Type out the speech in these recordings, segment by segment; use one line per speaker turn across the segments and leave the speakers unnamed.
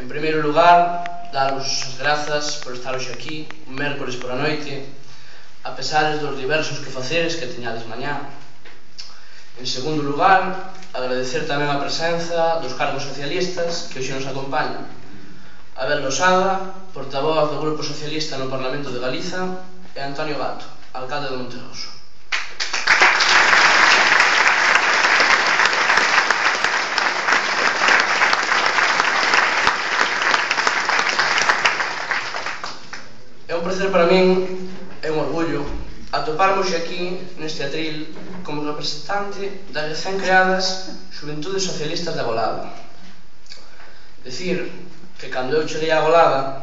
En primeiro lugar, daros as grazas por estar hoxe aquí, un mércores por a noite, a pesar dos diversos quefaceres que teñades mañá. En segundo lugar, agradecer tamén a presenza dos cargos socialistas que hoxe nos acompañan. Abel Losada, portavoz do Grupo Socialista no Parlamento de Galiza, e Antonio Gato, alcalde de Monterroso. É un placer para min, é un orgullo, atoparmos aquí, neste atril, como representante das recén creadas Xuventudes Socialistas de Agolada. Decir que cando eu cheguei a Agolada,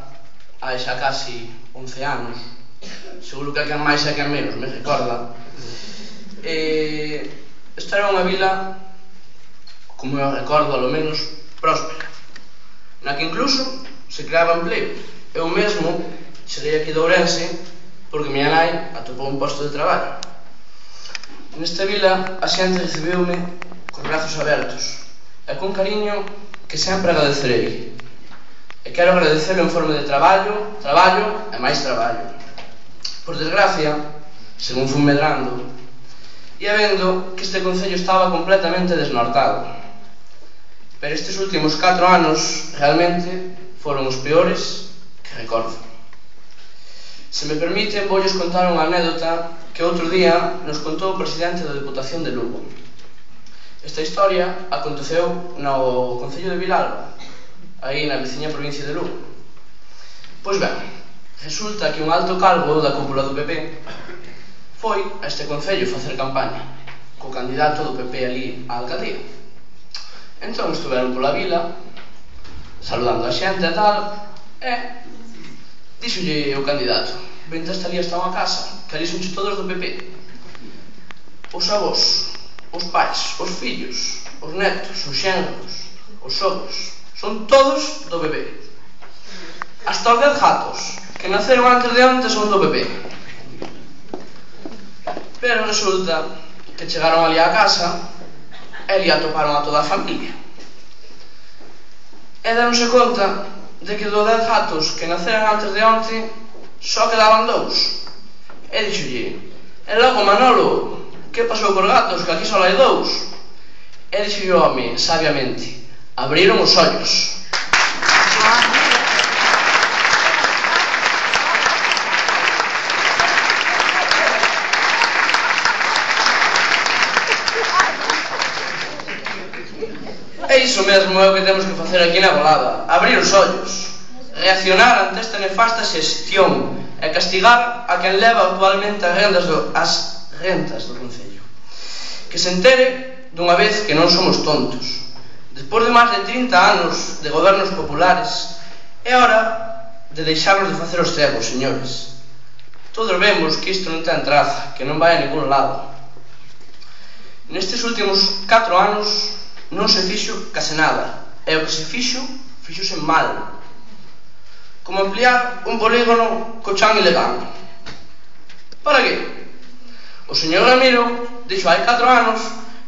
hai xa casi 11 anos, seguro que a quen máis e a quen menos me recorda, esta era unha vila, como eu recordo, alo menos, próspera, na que incluso se creaba empleo. Eu mesmo cheguei aquí de Ourense porque miña nai atopou un posto de traballo. Nesta vila a xente recibiume con brazos abertos e con cariño que sempre agradecerei. E quero agradecelo en forma de traballo, traballo e máis traballo. Por desgracia, según fui medrando, ia vendo que este concello estaba completamente desnortado. Pero estes últimos 4 anos realmente foron os peores que recordo. Se me permiten, voulles contar unha anécdota que outro día nos contou o presidente da Deputación de Lugo. Esta historia aconteceu no concello de Vilalba, aí na veciña provincia de Lugo. Pois ben, resulta que un alto cargo da cúpula do PP foi a este concello facer campaña co candidato do PP ali á alcaldía. Entón estuveron pola vila saludando a xente e tal, e díxolle o candidato: vente hasta ali, está unha casa, que ali son todos do PP. Os avós, os pais, os fillos, os netos, os xenros, os sogros, son todos do PP. Hasta os 10 gatos que naceron antes de onte son do PP. Pero resulta que chegaron ali á casa e ali atoparon a toda a familia. E deronse conta de que dos 10 gatos que naceran antes de onte só quedaban 2. E dixolle: e logo, Manolo, que pasou cos gatos, que aquí só hai 2? E dixolle o home, sabiamente: abriron os ollos. E iso mesmo é o que temos que facer aquí na Agolada: abrir os ollos, reaccionar ante esta nefasta xestión e castigar a quen leva actualmente as rentas do concello. Que se entere dunha vez que non somos tontos. Despois de máis de 30 anos de gobernos populares, é hora de deixarnos de facer os cegos, señores. Todos vemos que isto non ten traza, que non vai a ningún lado. Nestes últimos 4 anos non se fixo case nada, e o que se fixo, fixose mal. Como ampliar un polígono co chan ilegal. Para que? O señor Ramiro dixo hai 4 anos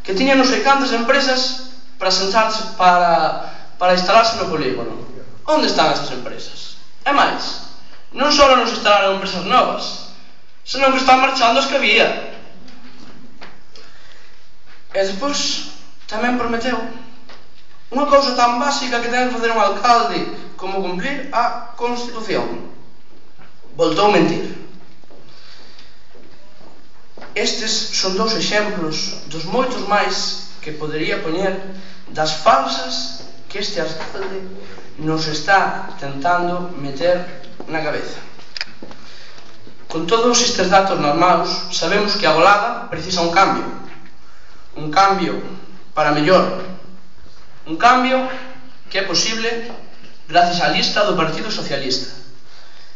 que tiña non sei cantas empresas para sentarse, para instalarse no polígono. Onde están esas empresas? E máis, non só nos instalaron empresas novas, senón que están marchando as que había. E despois tamén prometeu unha cousa tan básica que ten que facer un alcalde como cumplir a Constitución. Voltou mentir. Estes son 2 exemplos dos moitos máis que podería poñer das falsas que este alcalde nos está tentando meter na cabeza. Con todos estes datos normados, sabemos que a Agolada precisa un cambio para mellor, un cambio que é posible gracias á lista do Partido Socialista,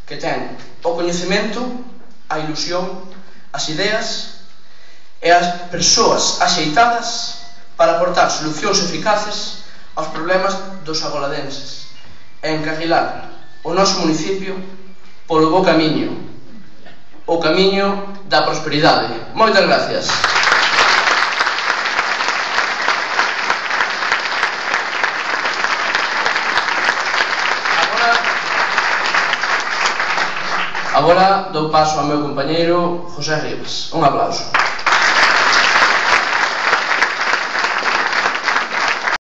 que ten o coñecemento, a ilusión, as ideas e as persoas axeitadas para aportar solucións eficaces aos problemas dos agoladenses e encarrilar o noso municipio polo bo camiño, o camiño da prosperidade. Moitas gracias. Agora dou paso ao meu compañeiro José Rivas. Un aplauso.